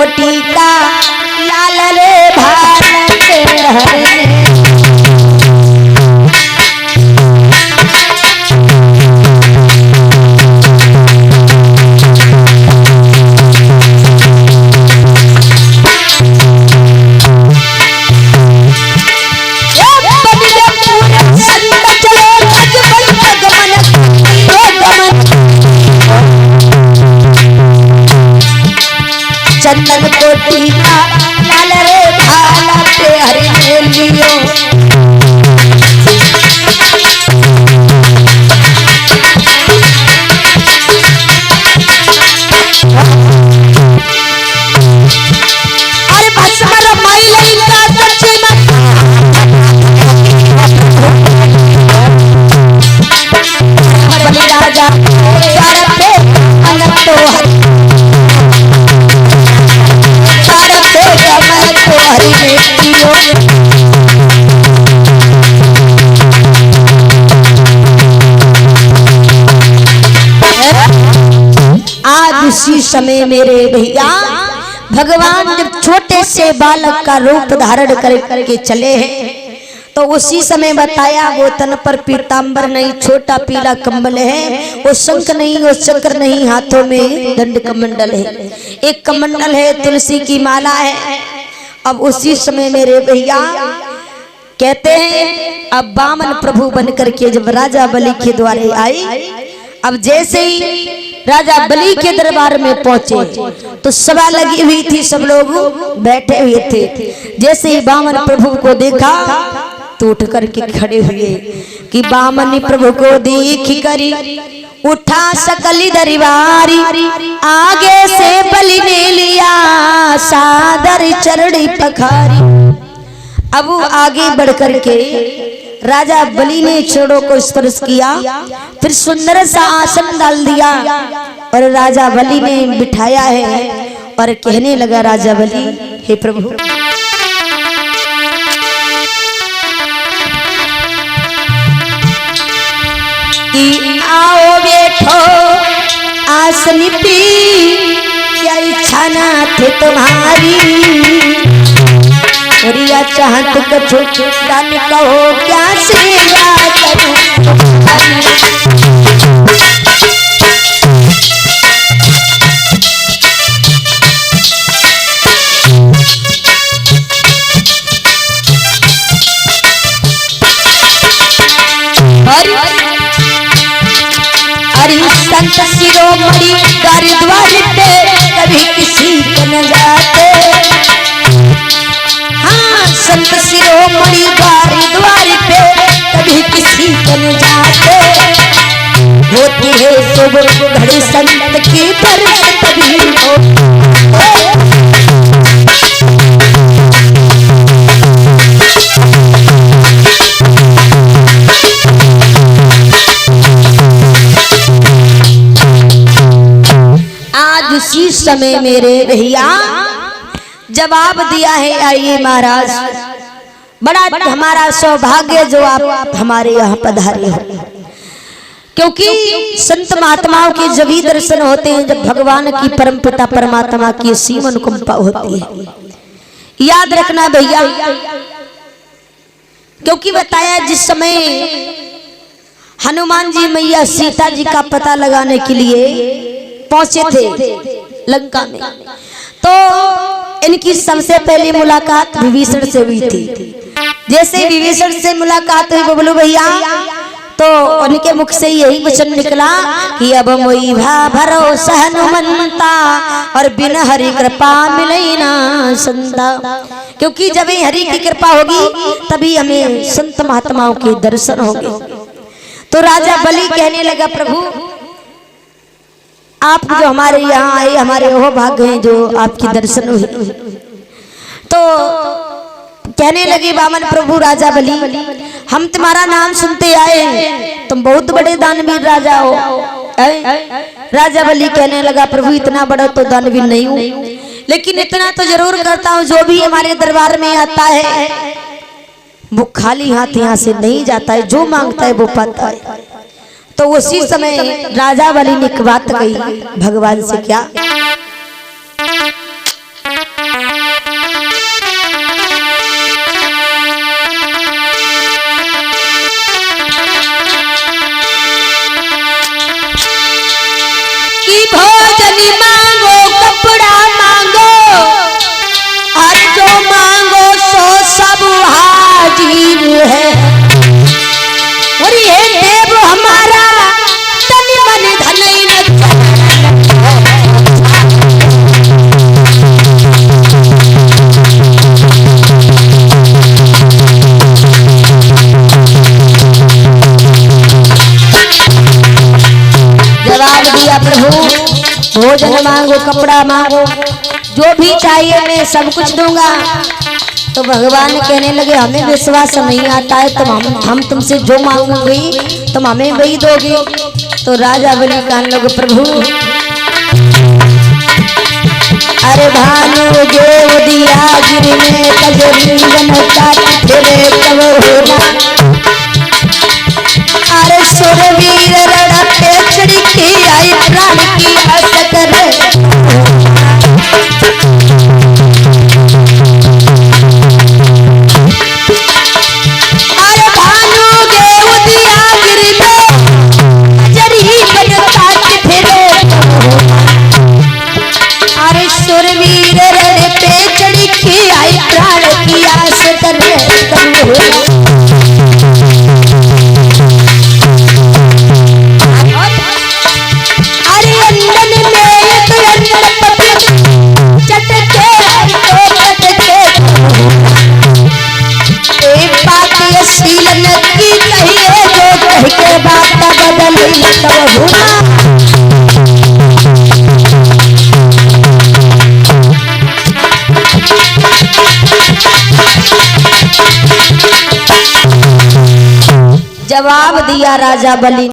कोटि का लाल रे भारत हरे चंदन कोटि का लाल रे भारत हरे लियो अरे भस्मर माई का सच्ची बलि राजा पे अनंत तो आज उसी समय मेरे भैया भगवान जब छोटे से बालक का रूप धारण करके चले हैं तो उसी समय बताया वो तन पर पीतांबर नहीं, छोटा पीला कंबल है, वो शंख नहीं, वो चक्र नहीं, हाथों में दंड कमंडल है, एक कमंडल है, तुलसी की माला है। अब उसी समय मेरे भैया कहते हैं अब वामन प्रभु बन करके जब राजा बलि के द्वारे आई, अब जैसे ही राजा बलि के दरबार में पहुंचे तो सभा लगी हुई थी, सब लोग बैठे हुए थे। जैसे ही वामन प्रभु को देखा तो उठ करके खड़े हुए कि वामन प्रभु को देख करी उठा सकली दरबारी, आगे से बलि ने लिया सादर चरणी पखारी। अब वो आगे बढ़ करके राजा बलि ने चरणों को स्पर्श किया, फिर सुंदर सा आसन डाल दिया और राजा बलि ने बिठाया है और कहने लगा राजा बलि, हे प्रभु कि आओ बैठो आसन पे, क्या इच्छा ना थे तुम्हारी, रिया चाहत कछो दान कहो, क्या सेवा करूं संत शिरोमणि द्वार पे कभी किसी को न जाते, हाँ संत शिरोमणि द्वार पे कभी किसी को न जाते, होती है सुबह घड़ी संत की दर्श कभी उसी समय मेरे भैया जवाब दिया है, आइए महाराज बड़ा हमारा सौभाग्य जो आप हमारे यहाँ पधारे हो, क्योंकि संत महात्माओं के जब ही दर्शन होते हैं जब भगवान की परमपिता परमात्मा की असीम अनुकंपा होती है। याद रखना भैया, क्योंकि बताया जिस समय हनुमान जी मैया सीता जी का पता लगाने के लिए पहुंचे थे लंका में, तो इनकी सबसे पहली मुलाकात विभीषण से हुई थी। जैसे विभीषण से मुलाकात हुई बबलू भैया तो उनके मुख से यही वचन निकला कि अब मोई भरोसा हनुमंता और बिना हरि कृपा मिले ना संता, क्योंकि जब हरि की कृपा होगी तभी हमें संत महात्माओं के दर्शन होंगे। तो राजा बलि कहने लगा, प्रभु आप जो हमारे यहाँ आए हमारे वो भाग्य हैं जो आपकी दर्शन हुए। तो कहने लगे वामन प्रभु राजा बलि, हम तुम्हारा नाम सुनते आए, तुम बहुत बड़े दानवीर राजा हो। राजा बलि कहने लगा, प्रभु इतना बड़ा तो दानवीर नहीं हूँ, लेकिन इतना तो जरूर करता हूँ, जो भी हमारे दरबार में आता है वो खाली हाथ यहाँ से नहीं जाता है, जो मांगता है वो पाता है। तो उसी समय राजा बलि ने एक बात कही भगवान से, क्या भोजन मांगो, कपड़ा मांगो, जो भी चाहिए मैं सब कुछ दूंगा। तो भगवान कहने लगे हमें विश्वास नहीं आता है, तो हम तुमसे जो मांगोगी तुम हमें वही दोगे। तो राजा बलि कहने लगे प्रभु अरे भानु देव दिया गिर में कजरी बन काट फिरे तब होना। अरे सुरवीर रण पे चढ़ के आई प्राण की आस करे। अरे भानु देव दिया गिर में कजरी बन काट फिरे तब होना। अरे सुरवीर रण पे चढ़ के आई प्राण की आस करे तब होना। शीलन की कहिए जो कह के बात बदल तब होना। जवाब दिया राजा बलि।